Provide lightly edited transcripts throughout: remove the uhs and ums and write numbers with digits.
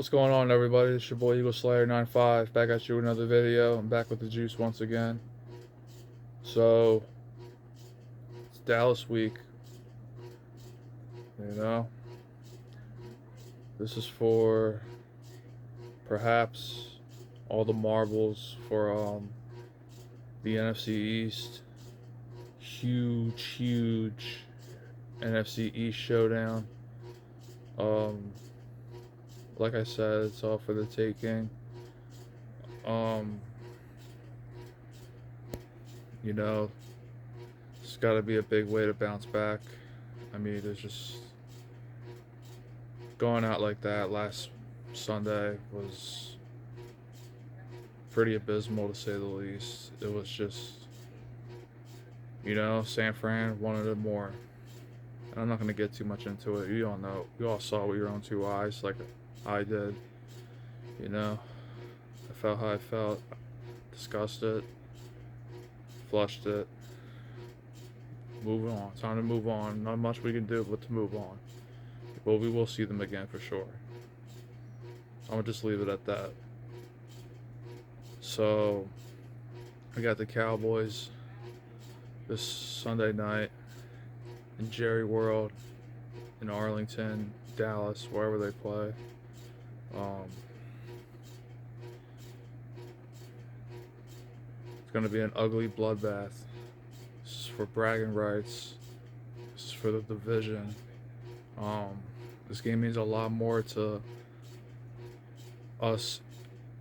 What's going on, everybody? It's your boy Eagle Slayer 95 back at you with another video. I'm back with the juice once again. So it's Dallas week, you know. This is for perhaps all the marbles for the NFC East. Huge NFC East showdown. Um, like I said, it's all for the taking. Um, you know, it's got to be a big way to bounce back. I mean, there's just going out like that last Sunday was pretty abysmal to say the least. It was just, San Fran wanted it more. And I'm not going to get too much into it. You all know, you all saw with your own two eyes, like I did. I felt how I felt, discussed it, flushed it, moving on. Time to move on. Not much we can do but to move on. But we will see them again for sure. I'm gonna just leave it at that. So, I got the Cowboys this Sunday night in Jerry World in Arlington, Dallas, wherever they play. It's gonna be an ugly bloodbath. This is for bragging rights. This is for the division. This game means a lot more to us,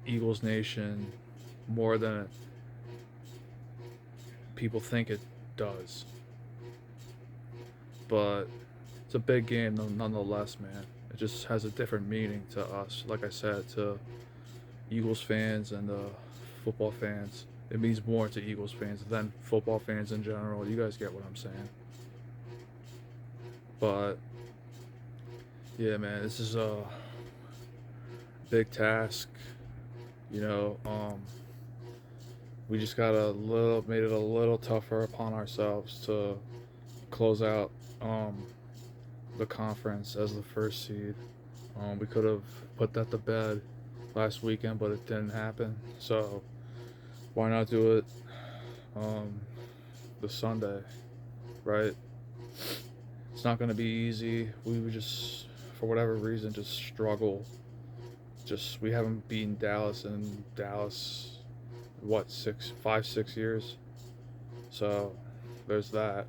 Eagles Nation, more than people think it does. But it's a big game nonetheless, man. It just has a different meaning to us. Like I said, to Eagles fans and football fans. It means more to Eagles fans than football fans in general. You guys get what I'm saying. But yeah, man, this is a big task. We just made it a little tougher upon ourselves to close out the conference as the first seed. We could have put that to bed last weekend, but it didn't happen. So why not do it the Sunday, right? It's not going to be easy. We would just, for whatever reason, just struggle. We haven't beaten Dallas in what, 6 years? So there's that.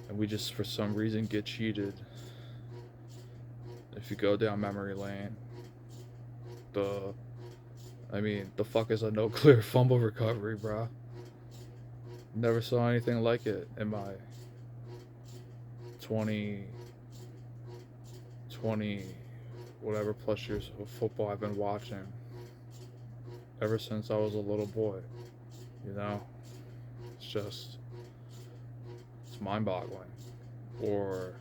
And we just, for some reason, get cheated. If you go down memory lane, the fuck is a no clear fumble recovery, bro? Never saw anything like it in my 20 whatever plus years of football I've been watching. Ever since I was a little boy, it's mind-boggling. Or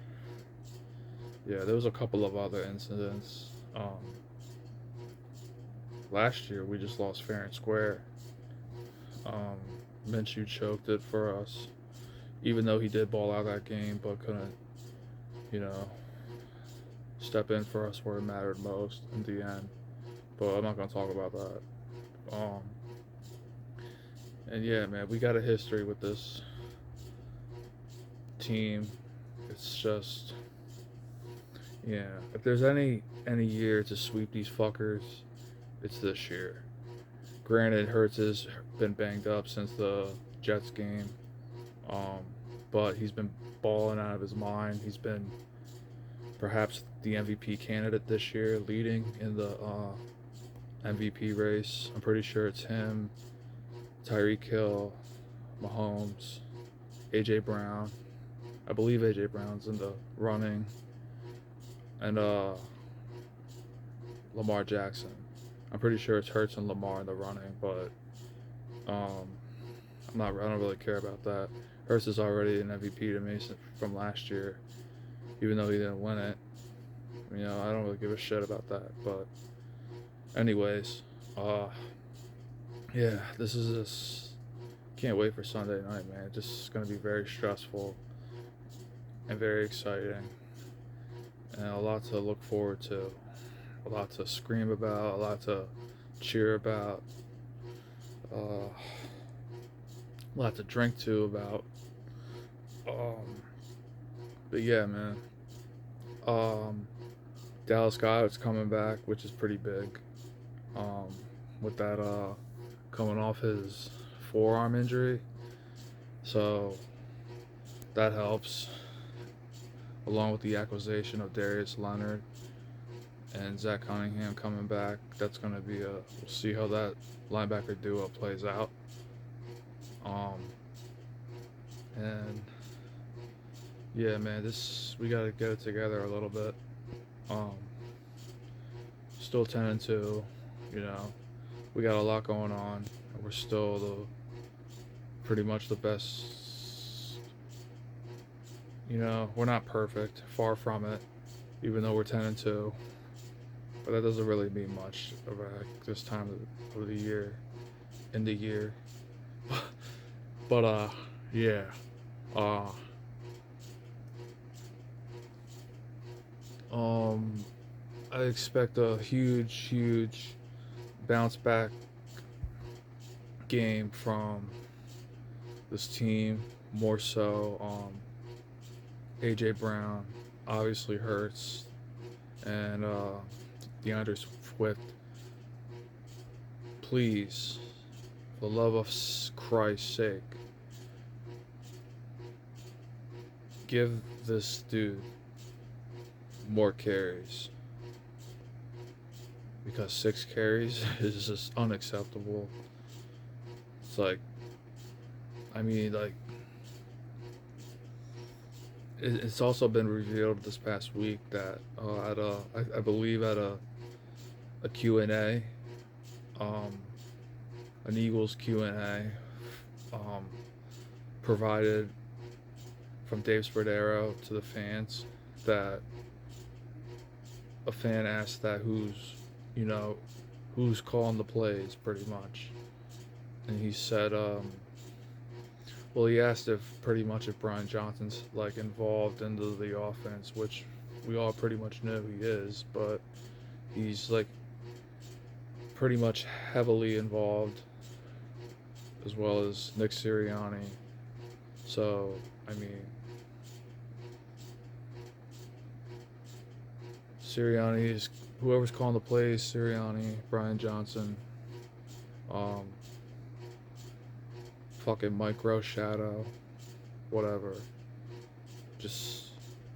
yeah, there was a couple of other incidents. Last year we just lost fair and square. Minshew choked it for us, even though he did ball out that game, but couldn't, step in for us where it mattered most in the end. But I'm not gonna talk about that. And yeah, man, we got a history with this team. It's just, yeah. If there's any year to sweep these fuckers, it's this year. Granted, Hurts has been banged up since the Jets game, but he's been balling out of his mind. He's been perhaps the MVP candidate this year, leading in the MVP race. I'm pretty sure it's him, Tyreek Hill, Mahomes, AJ Brown. I believe AJ Brown's in the running, and Lamar Jackson. I'm pretty sure it's Hurts and Lamar in the running, but I don't really care about that. Hurts is already an MVP to me from last year, even though he didn't win it. I don't really give a shit about that. But anyways, yeah, can't wait for Sunday night, man. It's just gonna be very stressful and very exciting, and a lot to look forward to. a lot to scream about, a lot to cheer about, a lot to drink to about. Um, but yeah, man. Um, Dallas Goedert's coming back, which is pretty big. Um, with that coming off his forearm injury, so that helps. Along with the acquisition of Darius Leonard and Zach Cunningham coming back, that's going to be a. We'll see how that linebacker duo plays out. Um, and yeah, man, we got to get it together a little bit. Um, Still 10-2, you know. We got a lot going on. We're still pretty much the best. You know, we're not perfect, far from it, even though we're 10-2. But that doesn't really mean much about this time of the year, in the year. But yeah, uh, um, I expect a huge bounce back game from this team. More so, AJ Brown obviously hurts, and DeAndre Swift. Please, for the love of Christ's sake, give this dude more carries, because 6 carries is just unacceptable. It's like, I mean, like, it's also been revealed this past week that I believe at a Q&A, um, an Eagles Q&A, provided from Dave Spadaro to the fans, that a fan asked that who's calling the plays, pretty much. And he said, well, he asked if Brian Johnson's like involved into the offense, which we all pretty much know he is, but he's like pretty much heavily involved, as well as Nick Sirianni. So, I mean, Sirianni is whoever's calling the plays, Sirianni, Brian Johnson, fucking micro shadow, whatever. Just,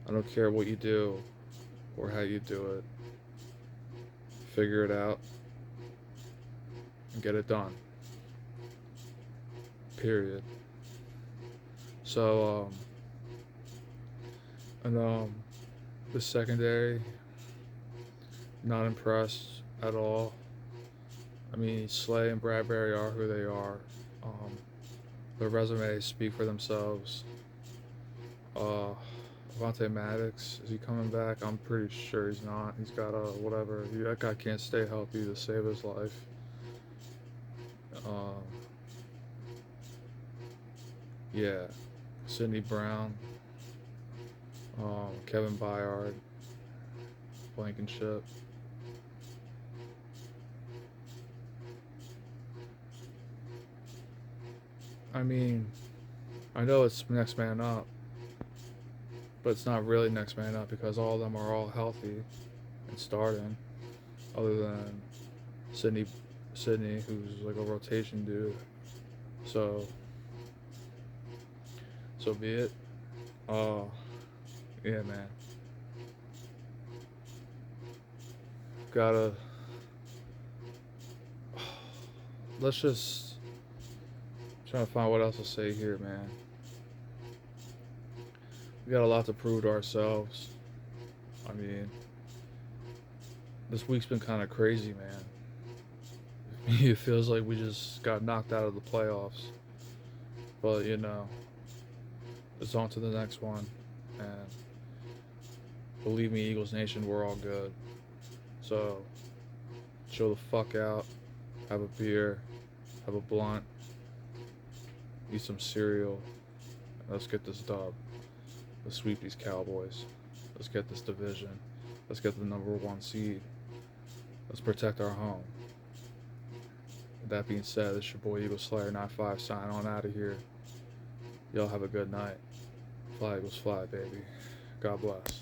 I don't care what you do or how you do it. Figure it out and get it done. Period. So, the secondary, not impressed at all. I mean, Slay and Bradbury are who they are. Their resumes speak for themselves. Avonte Maddox, is he coming back? I'm pretty sure he's not. He's got whatever. That guy can't stay healthy to save his life. Yeah, Sidney Brown, Kevin Byard, Blankenship. I mean, I know it's next man up, but it's not really next man up because all of them are all healthy and starting, other than Sidney, who's like a rotation dude. So be it. Yeah, man. Gotta. Let's just trying to find what else to say here, man. We got a lot to prove to ourselves. I mean, this week's been kind of crazy, man. It feels like we just got knocked out of the playoffs. But, it's on to the next one. And believe me, Eagles Nation, we're all good. So, chill the fuck out. Have a beer. Have a blunt. Eat some cereal. Let's get this dub. Let's sweep these Cowboys. Let's get this division. Let's get the number 1 seed. Let's protect our home. With that being said, this is your boy Eagle Slayer 95 signing on out of here. Y'all have a good night. Fly Eagles fly, baby. God bless.